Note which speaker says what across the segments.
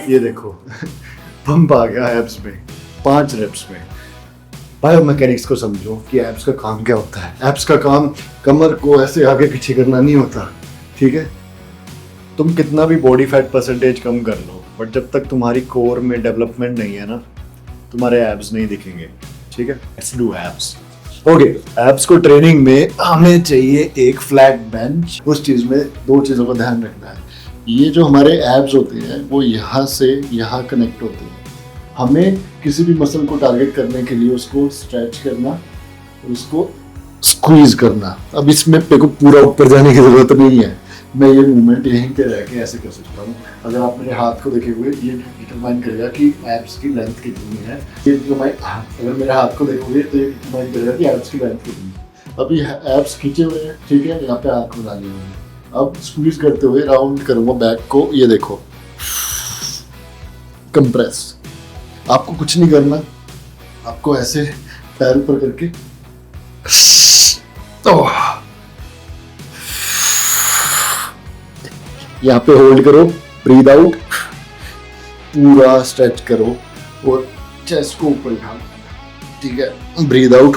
Speaker 1: ये देखो पंप आ गया एब्स में 5 रेप्स में। बायोमैकेनिक्स को समझो कि एब्स का काम क्या होता है। एब्स का काम कमर को ऐसे आगे पीछे करना नहीं होता, ठीक है। तुम कितना भी बॉडी फैट परसेंटेज कम कर लो, बट जब तक तुम्हारी कोर में डेवलपमेंट नहीं है ना, तुम्हारे एब्स नहीं दिखेंगे, ठीक है। Let's do abs. Okay, abs को ट्रेनिंग में हमें चाहिए एक फ्लैट बेंच। उस चीज में 2 चीजों का ध्यान रखना है। ये जो हमारे एब्स होते हैं वो यहाँ से यहाँ कनेक्ट होते हैं। हमें किसी भी मसल को टारगेट करने के लिए उसको स्ट्रेच करना और उसको स्क्वीज करना। अब इसमें पे को पूरा ऊपर जाने की जरूरत नहीं है। मैं ये मूवमेंट यहीं पे रह के ऐसे कर सकता हूँ। अगर आप मेरे हाथ को देखे हुए, ये डिटरमाइन करेगा कि एब्स की लेंथ कितनी है। ये जो मैं अगर मेरे हाथ को देखोगे तो ये डिटरमाइन करेगा कि एब्स की लेंथ कितनी है। अभी एब्स खींचे हुए हैं, ठीक है, यहाँ पे आँख बना ली हुई है। अब स्क्वीज करते हुए राउंड करूँगा बैक को, ये देखो, कंप्रेस। आपको कुछ नहीं करना, आपको ऐसे पैर ऊपर करके तो यहाँ पे होल्ड करो, ब्रीद आउट, पूरा स्ट्रेच करो और चेस्ट को ऊपर उठाओ, ठीक है। ब्रीद आउट,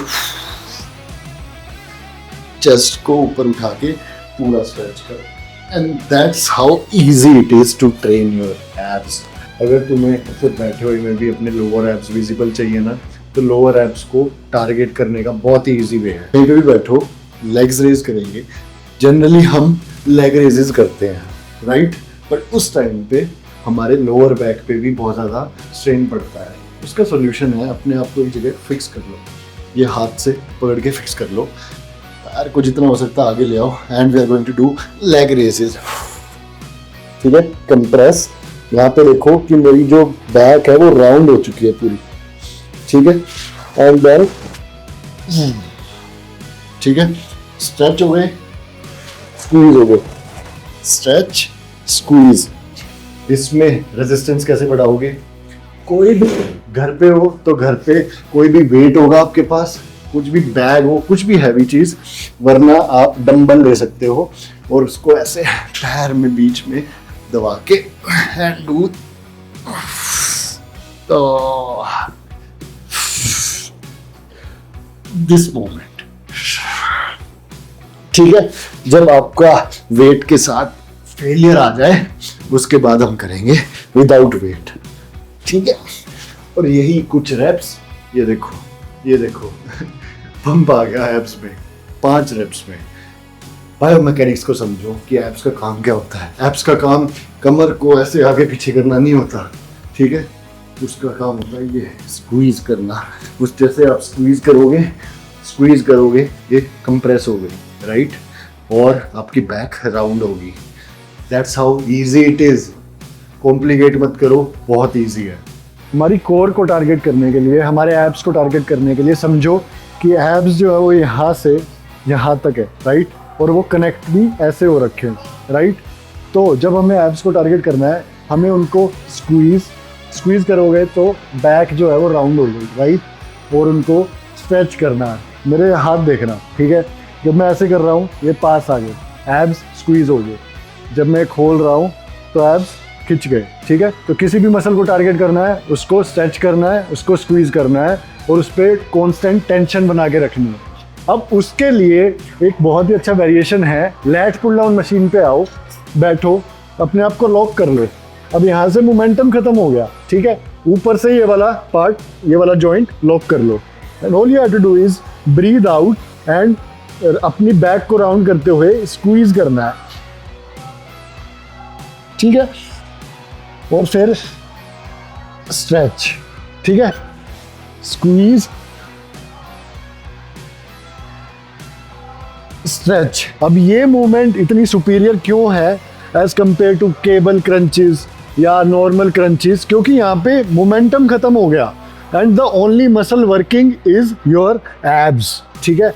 Speaker 1: चेस्ट को ऊपर उठा के पूरा स्ट्रेच करो। And that's how easy it is to train your abs. अगर तुम्हें ऐसे बैठे हुए में भी अपने लोअर एब्स विजिबल चाहिए ना, तो लोअर एब्स को टारगेट करने का बहुत ही इजी वे है। कहीं पे भी बैठो, लेग्स रेज करेंगे। जनरली हम लेग रेजेस करते हैं, राइट, बट उस टाइम पे हमारे लोअर बैक पे भी बहुत ज़्यादा स्ट्रेन पड़ता है। उसका सोल्यूशन है अपने आप को एक जगह फिक्स कर लो। ये हाथ से पकड़ के फिक्स कर लो, पैर को जितना हो सकता है आगे ले आओ, and we are going to do leg raises, ठीक है। कंप्रेस। यहाँ पे देखो कि मेरी जो बैक है वो राउंड हो चुकी है पूरी, ठीक है। एंड देन ठीक है, स्ट्रेच हो गए, स्क्वीज हो गए, स्ट्रेच, स्क्वीज। इसमें रेजिस्टेंस कैसे बढ़ाओगे? कोई भी घर पे हो तो घर पे कोई भी वेट होगा आपके पास, कुछ भी बैग हो, कुछ भी हैवी चीज, वरना आप डंबल ले सकते हो और उसको ऐसे पैर में बीच में दबा के एंड डू तो दिस मोमेंट, ठीक है। जब आपका वेट के साथ फेलियर आ जाए उसके बाद हम करेंगे विदाउट वेट, ठीक है। और यही कुछ रेप्स, ये देखो, ये देखो पंप आ गया एब्स में 5 रेप्स में। बायोमैकेनिक्स को समझो कि एब्स का काम क्या होता है। एब्स का काम कमर को ऐसे आगे पीछे करना नहीं होता, ठीक है। उसका काम होता है ये स्क्वीज करना। उस जैसे आप स्क्वीज करोगे ये कंप्रेस हो गई, राइट, और आपकी बैक राउंड होगी। That's how easy it is. Complicate मत करो, बहुत इजी है। हमारी कोर को टारगेट करने के लिए, हमारे एब्स को टारगेट करने के लिए समझो कि एब्स जो है वो यहाँ से यहाँ तक है, राइट, और वो कनेक्ट भी ऐसे हो रखे हैं, राइट। तो जब हमें एब्स को टारगेट करना है, हमें उनको स्क्वीज करोगे तो बैक जो है वो राउंड हो गई, राइट, और उनको स्ट्रेच करना है। मेरे हाथ देखना, ठीक है। जब मैं ऐसे कर रहा हूँ ये पास आ गए, एब्स स्क्वीज हो गए। जब मैं खोल रहा हूँ तो एब्स खिंच गए, ठीक है। तो किसी भी मसल को टारगेट करना है, उसको स्ट्रेच करना है, उसको स्क्वीज करना है और उस पर कॉन्स्टेंट टेंशन बना के रखनी है। अब उसके लिए एक बहुत ही अच्छा वेरिएशन है। लैट पुल डाउन मशीन पे आओ, बैठो, अपने आप को लॉक कर लो। अब यहाँ से मोमेंटम खत्म हो गया, ठीक है। ऊपर से ये वाला पार्ट, ये वाला जॉइंट लॉक कर लो। And all you have to do is breathe out and अपनी बैक को राउंड करते हुए स्क्वीज करना है, ठीक है। और फिर स्ट्रेच, ठीक है, स्क्वीज, स्ट्रेच। अब ये मूवमेंट इतनी सुपीरियर क्यों है as compare to cable crunches या नॉर्मल क्रंचेस? क्योंकि यहाँ पे मोमेंटम खत्म हो गया and the only muscle working is your abs, ठीक है।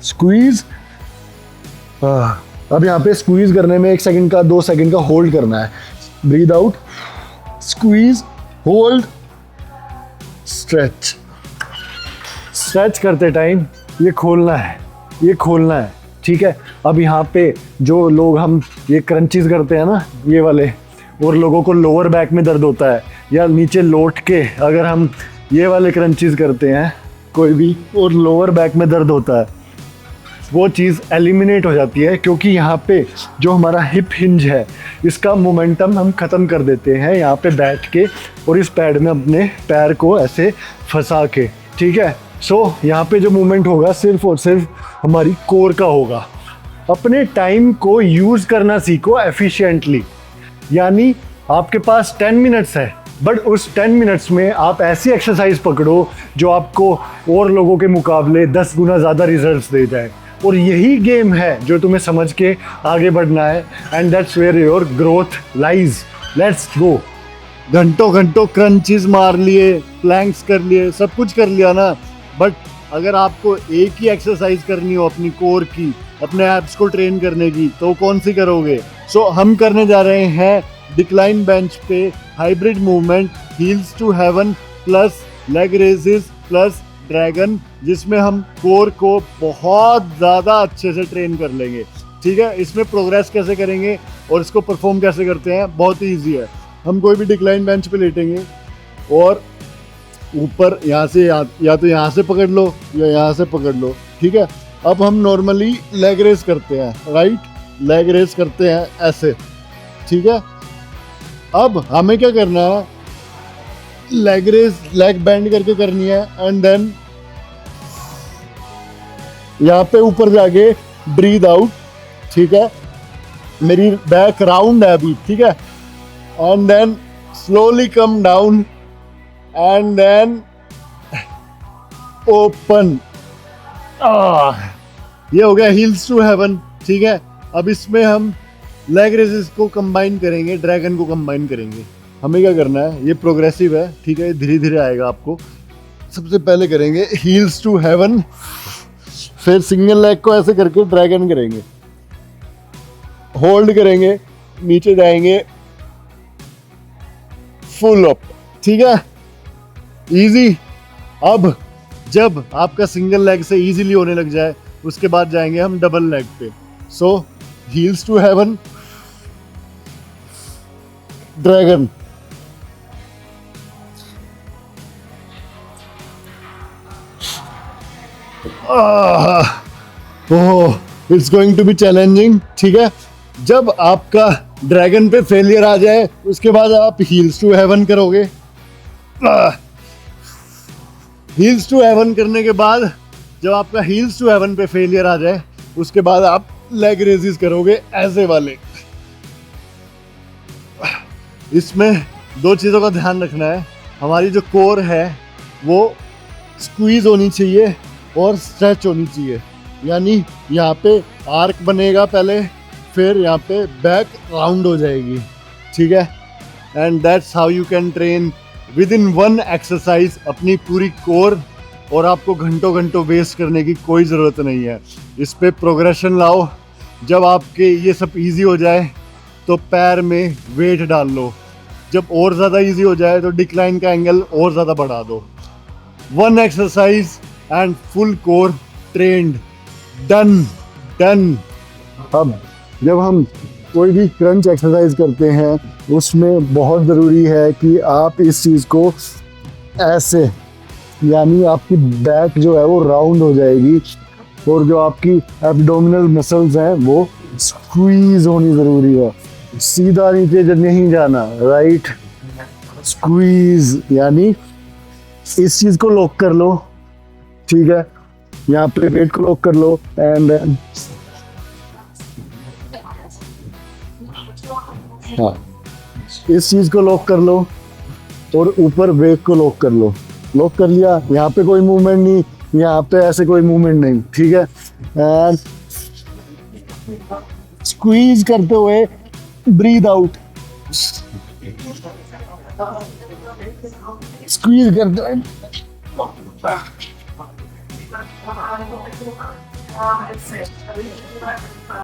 Speaker 1: स्क्वीज। अब यहाँ पे स्क्वीज करने में 1 सेकंड का 2 सेकंड का होल्ड करना है। Breathe out, squeeze, hold, stretch. Stretch करते टाइम ये खोलना है, ये खोलना है, ठीक है। अब यहाँ पे जो लोग हम ये क्रंचीज करते हैं ना, ये वाले, और लोगों को लोअर बैक में दर्द होता है, या नीचे लौट के अगर हम ये वाले क्रंचीज करते हैं कोई भी और लोअर बैक में दर्द होता है, वो चीज़ एलिमिनेट हो जाती है, क्योंकि यहाँ पे जो हमारा हिप हिंज है इसका मोमेंटम हम ख़त्म कर देते हैं यहाँ पे बैठ के, और इस पैड में अपने पैर को ऐसे फंसा के, ठीक है। सो यहाँ पे जो मूवमेंट होगा सिर्फ और सिर्फ हमारी कोर का होगा। अपने टाइम को यूज़ करना सीखो एफिशिएंटली, यानी आपके पास 10 मिनट्स है, बट उस 10 मिनट्स में आप ऐसी एक्सरसाइज पकड़ो जो आपको और लोगों के मुकाबले 10 गुना ज़्यादा रिजल्ट्स दे जाए, और यही गेम है जो तुम्हें समझ के आगे बढ़ना है, and that's where your growth lies. Let's go. घंटों घंटों क्रंचेस मार लिए, प्लैंक्स कर लिए, सब कुछ कर लिया ना, बट अगर आपको एक ही एक्सरसाइज करनी हो अपनी कोर की, अपने एब्स को ट्रेन करने की, तो कौन सी करोगे? सो हम करने जा रहे हैं डिक्लाइन बेंच पे hybrid movement, heels to heaven plus leg raises plus dragon, जिसमें हम कोर को बहुत ज़्यादा अच्छे से ट्रेन कर लेंगे, ठीक है। इसमें प्रोग्रेस कैसे करेंगे और इसको परफॉर्म कैसे करते हैं, बहुत ही ईजी है। हम कोई भी डिक्लाइन बेंच पे लेटेंगे और ऊपर यहाँ से या तो यहाँ से पकड़ लो या यहाँ से पकड़ लो, ठीक है। अब हम नॉर्मली लेग रेस करते हैं, राइट, लेग रेस करते हैं ऐसे, ठीक है। अब हमें क्या करना है, लेग रेस लेग बेंड करके करनी है, एंड देन यहाँ पे ऊपर जाके ब्रीद आउट, ठीक है। मेरी बैक राउंड है अभी, ठीक है, and then slowly come down and then open. ये हो गया हील्स टू हेवन, ठीक है। अब इसमें हम लेग रेसेस को कंबाइन करेंगे, ड्रैगन को कंबाइन करेंगे। हमें क्या करना है, ये प्रोग्रेसिव है, ठीक है, धीरे धीरे आएगा आपको। सबसे पहले करेंगे हील्स टू हेवन, फिर सिंगल लेग को ऐसे करके ड्रैगन करेंगे, होल्ड करेंगे, नीचे जाएंगे, फुल अप, ठीक है, इजी। अब जब आपका सिंगल लेग से इजीली होने लग जाए, उसके बाद जाएंगे हम डबल लेग पे। So heels to heaven, dragon, it's going to be challenging, ठीक है। जब आपका ड्रैगन पे फेलियर आ जाए, उसके बाद आप हील्स टू हेवन करोगे। हील्स टू हेवन करने के बाद जब आपका हील्स टू हेवन पे फेलियर आ जाए, उसके बाद आप लेग रेजेस करोगे ऐसे वाले। इसमें दो चीज़ों का ध्यान रखना है, हमारी जो कोर है वो स्क्वीज होनी चाहिए और स्ट्रेच होनी चाहिए, यानी यहाँ पे आर्क बनेगा पहले, फिर यहाँ पे बैक राउंड हो जाएगी, ठीक है। And that's how you can train with in one exercise अपनी पूरी कोर, और आपको घंटों घंटों वेस्ट करने की कोई ज़रूरत नहीं है। इस पे प्रोग्रेशन लाओ। जब आपके ये सब इजी हो जाए तो पैर में वेट डाल लो, जब और ज़्यादा इजी हो जाए तो डिक्लाइन का एंगल और ज़्यादा बढ़ा दो। One exercise and full core trend, done done. अब जब हम कोई भी क्रंच एक्सरसाइज करते हैं, उसमें बहुत ज़रूरी है कि आप इस चीज़ को ऐसे, यानी आपकी बैक जो है वो राउंड हो जाएगी, और जो आपकी एब्डोमिनल मसल्स हैं वो स्क्वीज होनी ज़रूरी है। सीधा नीचे जब नहीं जाना, राइट, स्क्वीज, यानी इस चीज़ को लॉक कर लो, ठीक है, यहाँ पे वेट को लॉक कर लो, एंड हाँ, इस चीज़ को लॉक कर लो और ऊपर वेट को लॉक कर लो। लॉक कर लिया, यहाँ पे कोई मूवमेंट नहीं, यहाँ पे ऐसे कोई मूवमेंट नहीं, ठीक है। एंड स्क्वीज करते हुए ब्रीद आउट, स्क्वीज करते हुए